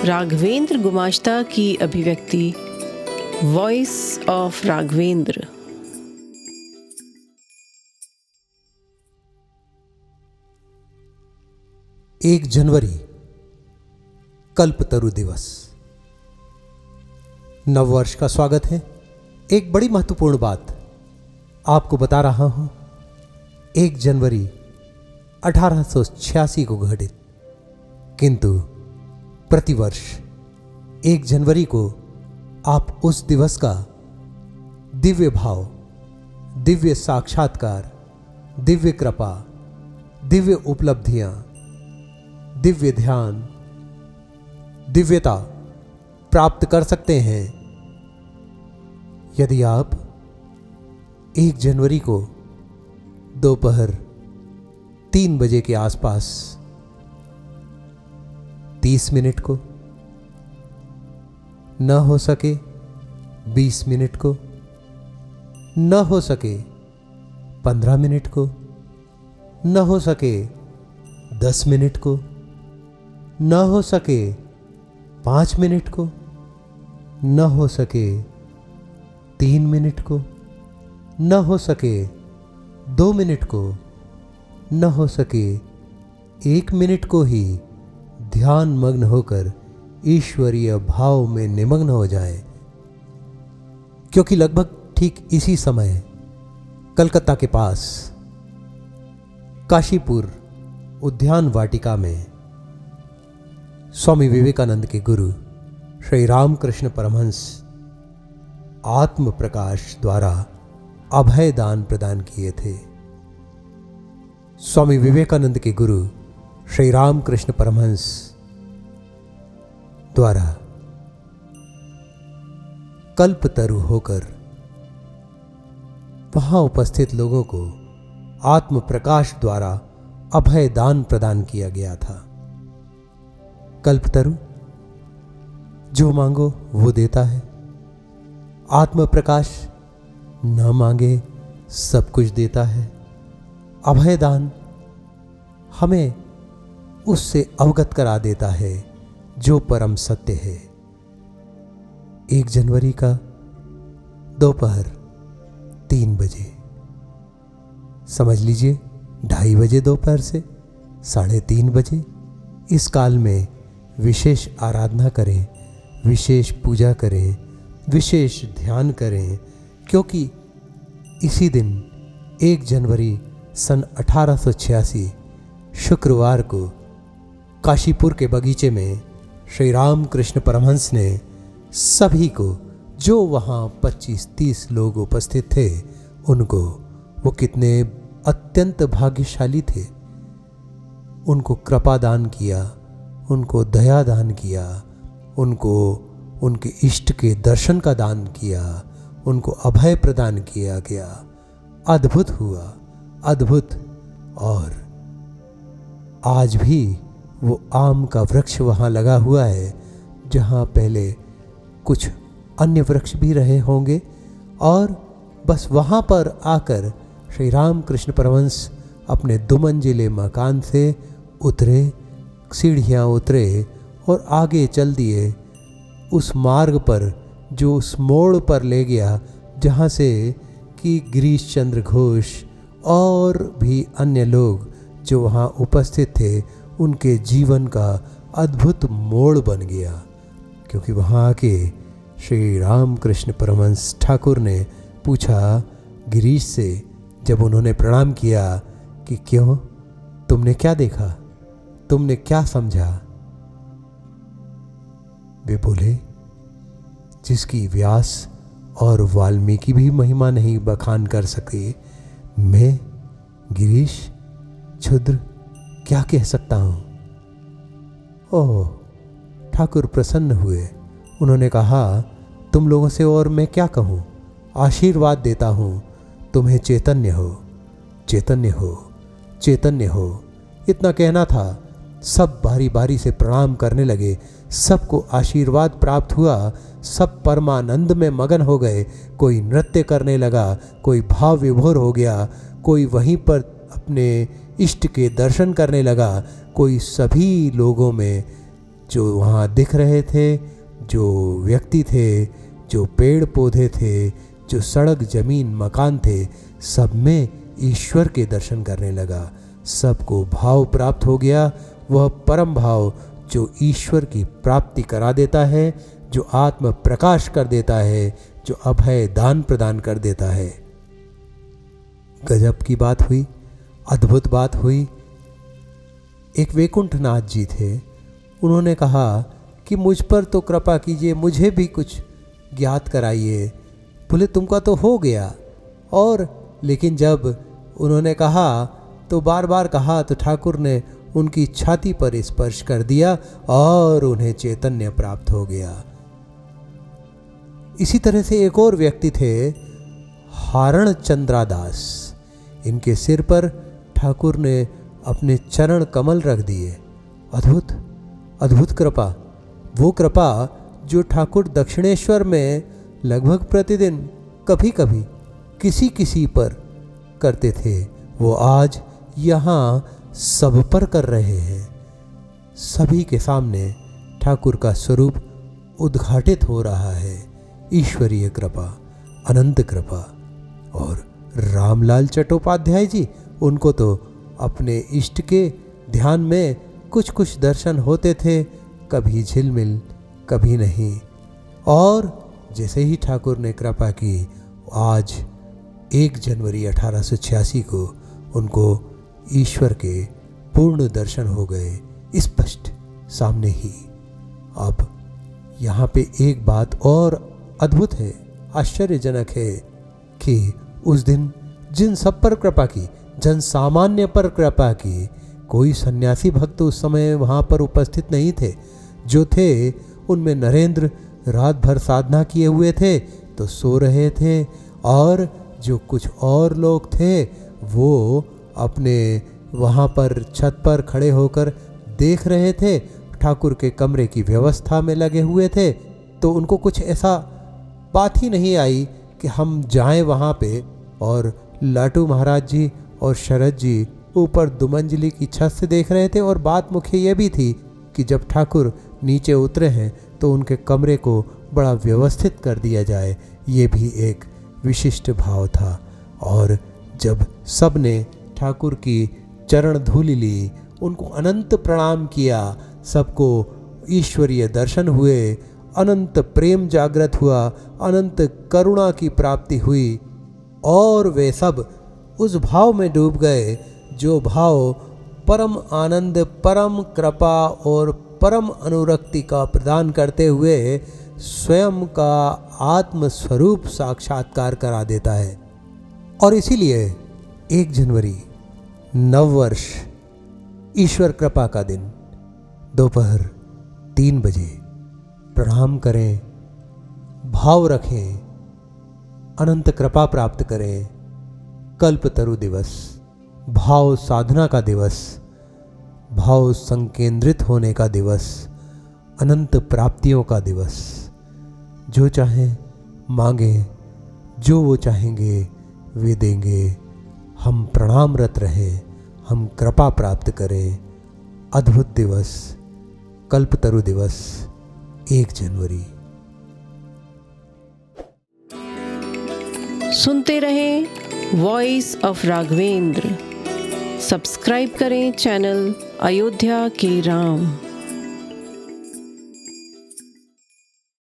राघवेंद्र गुमाश्ता की अभिव्यक्ति voice of Raghavendra. 1 जनवरी कल्पतरु दिवस। नववर्ष का स्वागत है। एक बड़ी महत्वपूर्ण बात आपको बता रहा हूं। 1 जनवरी 1886 को घटित, किंतु प्रतिवर्ष 1 जनवरी को आप उस दिवस का दिव्य भाव, दिव्य साक्षात्कार, दिव्य कृपा, दिव्य उपलब्धियां, दिव्य ध्यान, दिव्यता प्राप्त कर सकते हैं यदि आप 1 जनवरी को दोपहर 3 बजे के आसपास 30 मिनट को, न हो सके 20 मिनट को, न हो सके 15 मिनट को, न हो सके 10 मिनट को, न हो सके 5 मिनट को, न हो सके 3 मिनट को, न हो सके 2 मिनट को, न हो सके 1 मिनट को ही ध्यान मग्न होकर ईश्वरीय भाव में निमग्न हो जाए। क्योंकि लगभग ठीक इसी समय कलकत्ता के पास काशीपुर उद्यान वाटिका में स्वामी विवेकानंद के गुरु श्री रामकृष्ण परमहंस आत्म प्रकाश द्वारा अभय दान प्रदान किए थे। स्वामी विवेकानंद के गुरु श्री रामकृष्ण परमहंस द्वारा कल्पतरु होकर वहां उपस्थित लोगों को आत्म प्रकाश द्वारा अभय दान प्रदान किया गया था। कल्पतरु जो मांगो वो देता है। आत्म प्रकाश न मांगे सब कुछ देता है। अभय दान हमें उससे अवगत करा देता है जो परम सत्य है। 1 जनवरी का दोपहर 3 बजे, समझ लीजिए 2:30 बजे दोपहर से 3:30 बजे, इस काल में विशेष आराधना करें, विशेष पूजा करें, विशेष ध्यान करें, क्योंकि इसी दिन 1 जनवरी सन 1886 शुक्रवार को काशीपुर के बगीचे में श्री रामकृष्ण परमहंस ने सभी को, जो वहाँ 25-30 लोग उपस्थित थे, उनको, वो कितने अत्यंत भाग्यशाली थे, उनको कृपा दान किया, उनको दया दान किया, उनको उनके इष्ट के दर्शन का दान किया, उनको अभय प्रदान किया गया। अद्भुत हुआ, अद्भुत। और आज भी वो आम का वृक्ष वहाँ लगा हुआ है, जहाँ पहले कुछ अन्य वृक्ष भी रहे होंगे, और बस वहाँ पर आकर श्री रामकृष्ण परमहंस अपने 2 मंजिले मकान से उतरे, सीढ़ियाँ उतरे और आगे चल दिए उस मार्ग पर जो उस मोड़ पर ले गया, जहाँ से कि गिरीश चंद्र घोष और भी अन्य लोग जो वहाँ उपस्थित थे, उनके जीवन का अद्भुत मोड़ बन गया। क्योंकि वहाँ आके श्री रामकृष्ण परमहंस ठाकुर ने पूछा गिरीश से, जब उन्होंने प्रणाम किया, कि क्यों, तुमने क्या देखा, तुमने क्या समझा? वे बोले, जिसकी व्यास और वाल्मीकि भी महिमा नहीं बखान कर सके, मैं गिरीश क्षुद्र क्या कह सकता हूं? ओह, ठाकुर प्रसन्न हुए। उन्होंने कहा, तुम लोगों से और मैं क्या कहूं? आशीर्वाद देता हूं, तुम्हें चैतन्य हो, चैतन्य हो, चैतन्य हो। इतना कहना था। सब बारी बारी से प्रणाम करने लगे, सबको आशीर्वाद प्राप्त हुआ, सब परमानंद में मगन हो गए। कोई नृत्य करने लगा, कोई भाव विभोर हो गया, कोई वहीं पर अपने इष्ट के दर्शन करने लगा, कोई सभी लोगों में जो वहाँ दिख रहे थे, जो व्यक्ति थे, जो पेड़ पौधे थे, जो सड़क जमीन मकान थे, सब में ईश्वर के दर्शन करने लगा। सबको भाव प्राप्त हो गया, वह परम भाव जो ईश्वर की प्राप्ति करा देता है, जो आत्म प्रकाश कर देता है, जो अभय दान प्रदान कर देता है। गजब की बात हुई, अद्भुत बात हुई। एक वैकुंठनाथ जी थे, उन्होंने कहा कि मुझ पर तो कृपा कीजिए, मुझे भी कुछ ज्ञात कराइए। बोले तुमका तो हो गया। और लेकिन जब उन्होंने कहा तो बार बार कहा तो ठाकुर ने उनकी छाती पर स्पर्श कर दिया और उन्हें चैतन्य प्राप्त हो गया। इसी तरह से एक और व्यक्ति थे, हारण चंद्रादास। इनके सिर पर ठाकुर ने अपने चरण कमल रख दिए। अद्भुत अद्भुत कृपा, वो कृपा जो ठाकुर दक्षिणेश्वर में लगभग प्रतिदिन कभी कभी किसी किसी पर करते थे, वो आज यहाँ सब पर कर रहे हैं। सभी के सामने ठाकुर का स्वरूप उद्घाटित हो रहा है। ईश्वरीय कृपा, अनंत कृपा। और रामलाल चट्टोपाध्याय जी, उनको तो अपने इष्ट के ध्यान में कुछ कुछ दर्शन होते थे, कभी झिलमिल कभी नहीं। और जैसे ही ठाकुर ने कृपा की, आज 1 जनवरी 1886 को उनको ईश्वर के पूर्ण दर्शन हो गए, स्पष्ट सामने ही। अब यहाँ पे एक बात और अद्भुत है, आश्चर्यजनक है कि उस दिन जिन सब पर कृपा की, जन सामान्य पर कृपा की, कोई सन्यासी भक्त उस समय वहाँ पर उपस्थित नहीं थे। जो थे उनमें नरेंद्र रात भर साधना किए हुए थे तो सो रहे थे, और जो कुछ और लोग थे वो अपने वहाँ पर छत पर खड़े होकर देख रहे थे, ठाकुर के कमरे की व्यवस्था में लगे हुए थे। तो उनको कुछ ऐसा बात ही नहीं आई कि हम जाएं वहाँ पे। और लाटू महाराज जी और शरद जी ऊपर दुमंजली की छत से देख रहे थे। और बात मुख्य ये भी थी कि जब ठाकुर नीचे उतरे हैं तो उनके कमरे को बड़ा व्यवस्थित कर दिया जाए, ये भी एक विशिष्ट भाव था। और जब सब ने ठाकुर की चरण धूलि ली, उनको अनंत प्रणाम किया, सबको ईश्वरीय दर्शन हुए, अनंत प्रेम जागृत हुआ, अनंत करुणा की प्राप्ति हुई, और वे सब उस भाव में डूब गए जो भाव परम आनंद, परम कृपा और परम अनुरक्ति का प्रदान करते हुए स्वयं का आत्मस्वरूप साक्षात्कार करा देता है। और इसीलिए 1 जनवरी नववर्ष, ईश्वर कृपा का दिन, दोपहर 3 बजे प्रणाम करें, भाव रखें, अनंत कृपा प्राप्त करें। कल्पतरु दिवस, भाव साधना का दिवस, भाव संकेंद्रित होने का दिवस, अनंत प्राप्तियों का दिवस। जो चाहें मांगे, जो वो चाहेंगे वे देंगे। हम प्रणामरत रहें, हम कृपा प्राप्त करें। अद्भुत दिवस, कल्पतरु दिवस, 1 जनवरी। सुनते रहें वॉइस ऑफ राघवेंद्र। सब्सक्राइब करें चैनल अयोध्या के राम।